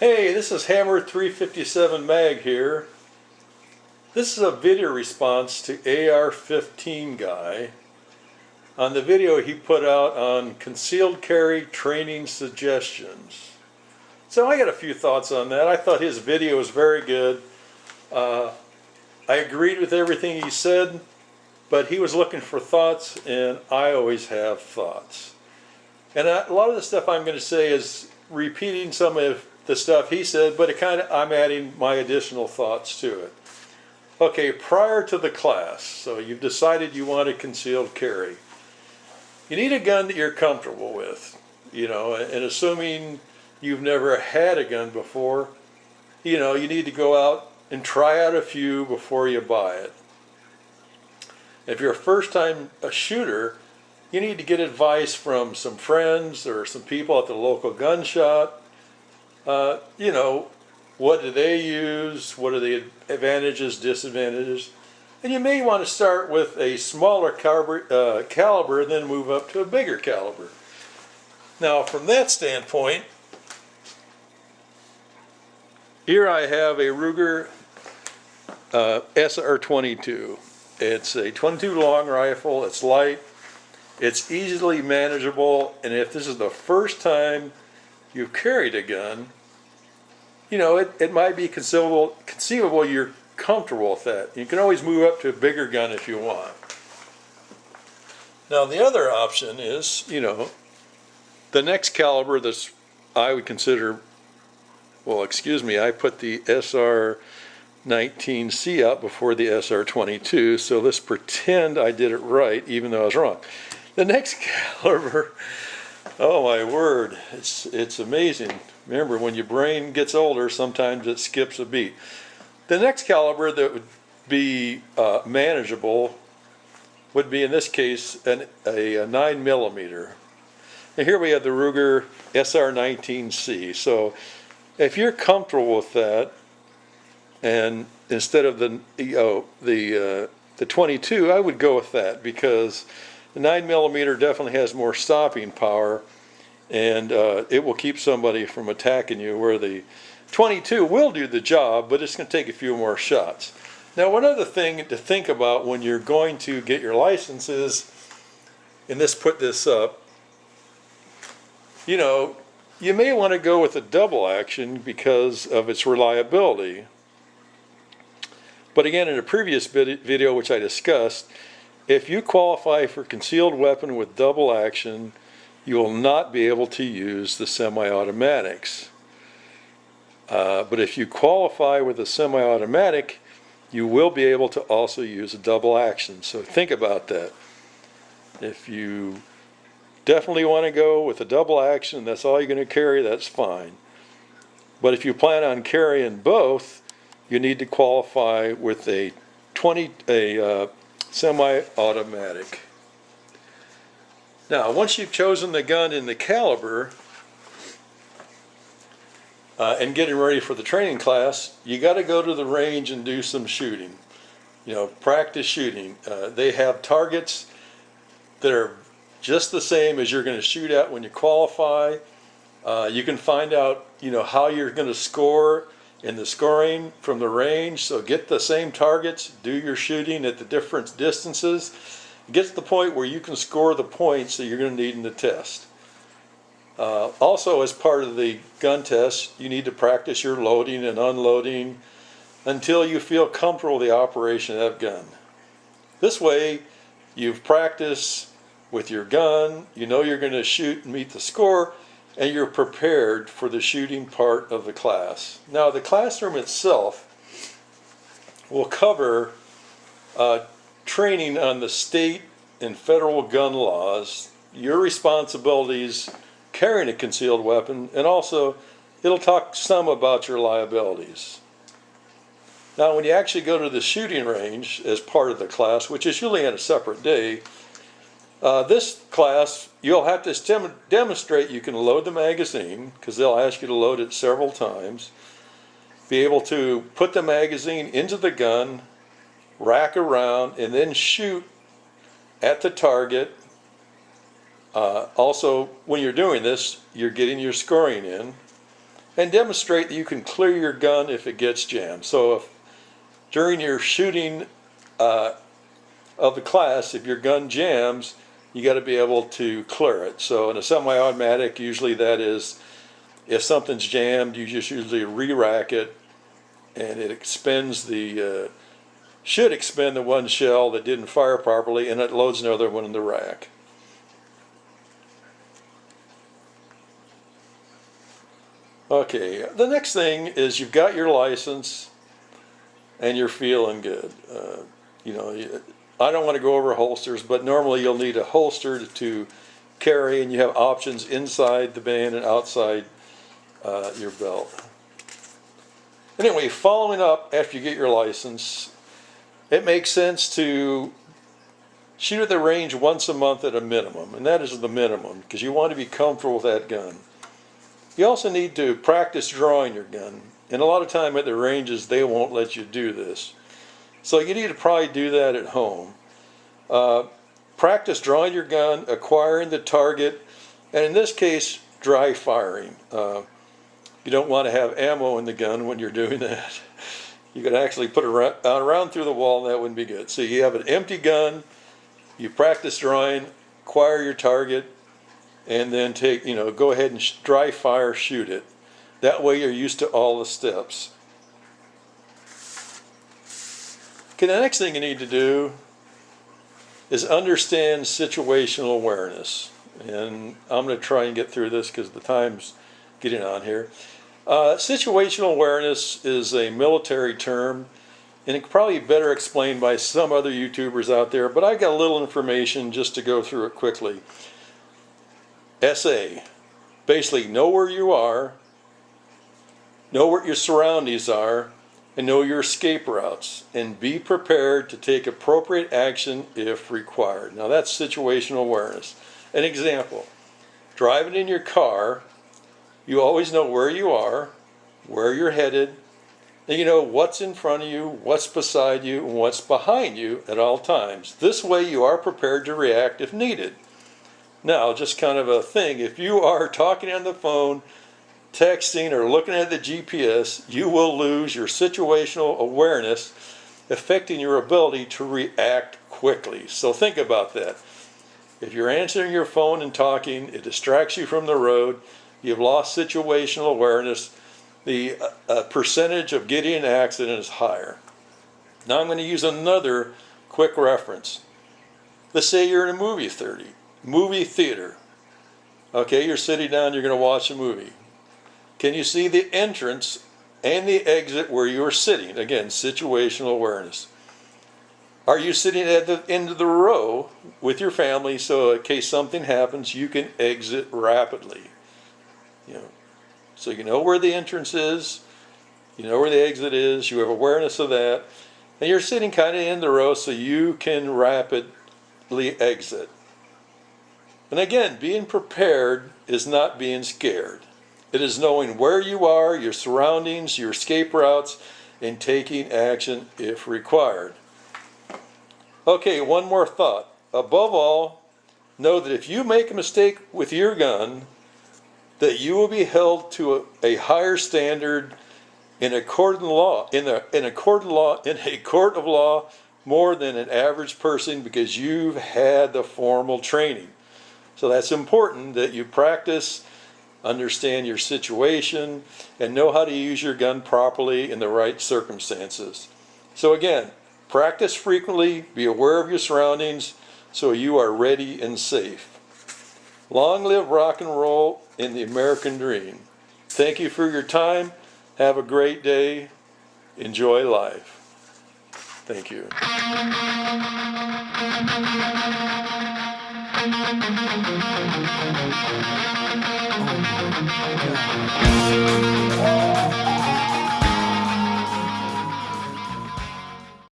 Hey, this is Hammer 357 Mag here. This is a video response to AR-15guy on the video he put out on concealed carry training suggestions. So I got a few thoughts on that. I thought his video was very good. I agreed with everything he said, but he was looking for thoughts, and I always have thoughts. And a lot of the stuff I'm going to say is repeating some of the stuff he said, but I'm adding my additional thoughts to it. Okay, prior to the class, so you've decided you want a concealed carry. You need a gun that you're comfortable with, and assuming you've never had a gun before, you need to go out and try out a few before you buy it. If you're a first-time shooter, you need to get advice from some friends or some people at the local gun shop. What do they use? What are the advantages, disadvantages? And you may want to start with a smaller caliber and then move up to a bigger caliber. Now, from that standpoint, here I have a Ruger SR22. It's a 22 long rifle. It's light. It's easily manageable. And if this is the first time you've carried a gun, it might be conceivable you're comfortable with that. You can always move up to a bigger gun if you want. Now the other option is, the next caliber that I would consider, I put the SR19C out before the SR22, so let's pretend I did it right even though I was wrong. The next caliber, oh my word, it's amazing. Remember, when your brain gets older, sometimes it skips a beat. The next caliber that would be manageable would be, in this case, a 9mm. And here we have the Ruger SR19C. So if you're comfortable with that, and instead of the 22, I would go with that, because the 9mm definitely has more stopping power, and it will keep somebody from attacking you, where the 22 will do the job, but it's going to take a few more shots. Now, one other thing to think about when you're going to get your license is, and put this up, you may want to go with a double action because of its reliability. But again, in a previous video which I discussed, if you qualify for concealed weapon with double action, you will not be able to use the semi-automatics. But if you qualify with a semi-automatic, you will be able to also use a double action. So think about that. If you definitely want to go with a double action, that's all you're going to carry, that's fine. But if you plan on carrying both, you need to qualify with a semi-automatic. Now, once you've chosen the gun and the caliber, and getting ready for the training class, you got to go to the range and do some shooting. Practice shooting. They have targets that are just the same as you're going to shoot at when you qualify. You can find out, how you're going to score in the scoring from the range. So get the same targets, do your shooting at the different distances. Get to the point where you can score the points that you're going to need in the test. Also, as part of the gun test, you need to practice your loading and unloading until you feel comfortable with the operation of that gun. This way, you've practiced with your gun, you're going to shoot and meet the score, and you're prepared for the shooting part of the class. Now, the classroom itself will cover training on the state and federal gun laws, your responsibilities carrying a concealed weapon, and also it'll talk some about your liabilities. Now, when you actually go to the shooting range as part of the class, which is usually on a separate day, this class, you'll have to demonstrate you can load the magazine, because they'll ask you to load it several times, be able to put the magazine into the gun, rack around, and then shoot at the target. Also, when you're doing this, you're getting your scoring in. and demonstrate that you can clear your gun if it gets jammed. So if during your shooting of the class, if your gun jams, you got to be able to clear it. So in a semi-automatic, usually that is, if something's jammed, you just usually re-rack it, and it expends the, should expend the one shell that didn't fire properly, and it loads another one in the rack. Okay, the next thing is you've got your license and you're feeling good. I don't want to go over holsters, but normally you'll need a holster to carry, and you have options inside the band and outside your belt. Anyway, following up after you get your license, it makes sense to shoot at the range once a month at a minimum, and that is the minimum because you want to be comfortable with that gun. You also need to practice drawing your gun, and a lot of time at the ranges they won't let you do this. So you need to probably do that at home. Practice drawing your gun, acquiring the target, and in this case, dry firing. You don't want to have ammo in the gun when you're doing that. You could actually put it around through the wall, and that wouldn't be good. So you have an empty gun, you practice drawing, acquire your target, and then go ahead and dry fire, shoot it. That way you're used to all the steps. Okay, the next thing you need to do is understand situational awareness. And I'm going to try and get through this because the time's getting on here. Situational awareness is a military term, and it could probably be better explained by some other YouTubers out there, but I got a little information just to go through it quickly. SA, basically know where you are, know what your surroundings are, and know your escape routes, and be prepared to take appropriate action if required. Now that's situational awareness. An example, driving in your car, you always know where you are, where you're headed, and you know what's in front of you, what's beside you, and what's behind you at all times. This way you are prepared to react if needed. Now, just kind of a thing, if you are talking on the phone, texting, or looking at the GPS, you will lose your situational awareness, affecting your ability to react quickly. So think about that. If you're answering your phone and talking, it distracts you from the road, you've lost situational awareness, the percentage of getting in an accident is higher. Now I'm going to use another quick reference. Let's say you're in a movie theater. Okay, you're sitting down, you're going to watch a movie. Can you see the entrance and the exit where you're sitting? Again, situational awareness. Are you sitting at the end of the row with your family so in case something happens, you can exit rapidly? So you know where the entrance is, you know where the exit is, you have awareness of that, and you're sitting kind of in the row so you can rapidly exit. And again, being prepared is not being scared. It is knowing where you are, your surroundings, your escape routes, and taking action if required. Okay, one more thought. Above all, know that if you make a mistake with your gun, that you will be held to a higher standard in a court of law, in a court of law, more than an average person because you've had the formal training. So that's important that you practice, understand your situation, and know how to use your gun properly in the right circumstances. So again, practice frequently, be aware of your surroundings so you are ready and safe. Long live rock and roll and the American dream. Thank you for your time. Have a great day. Enjoy life. Thank you. Oh my God.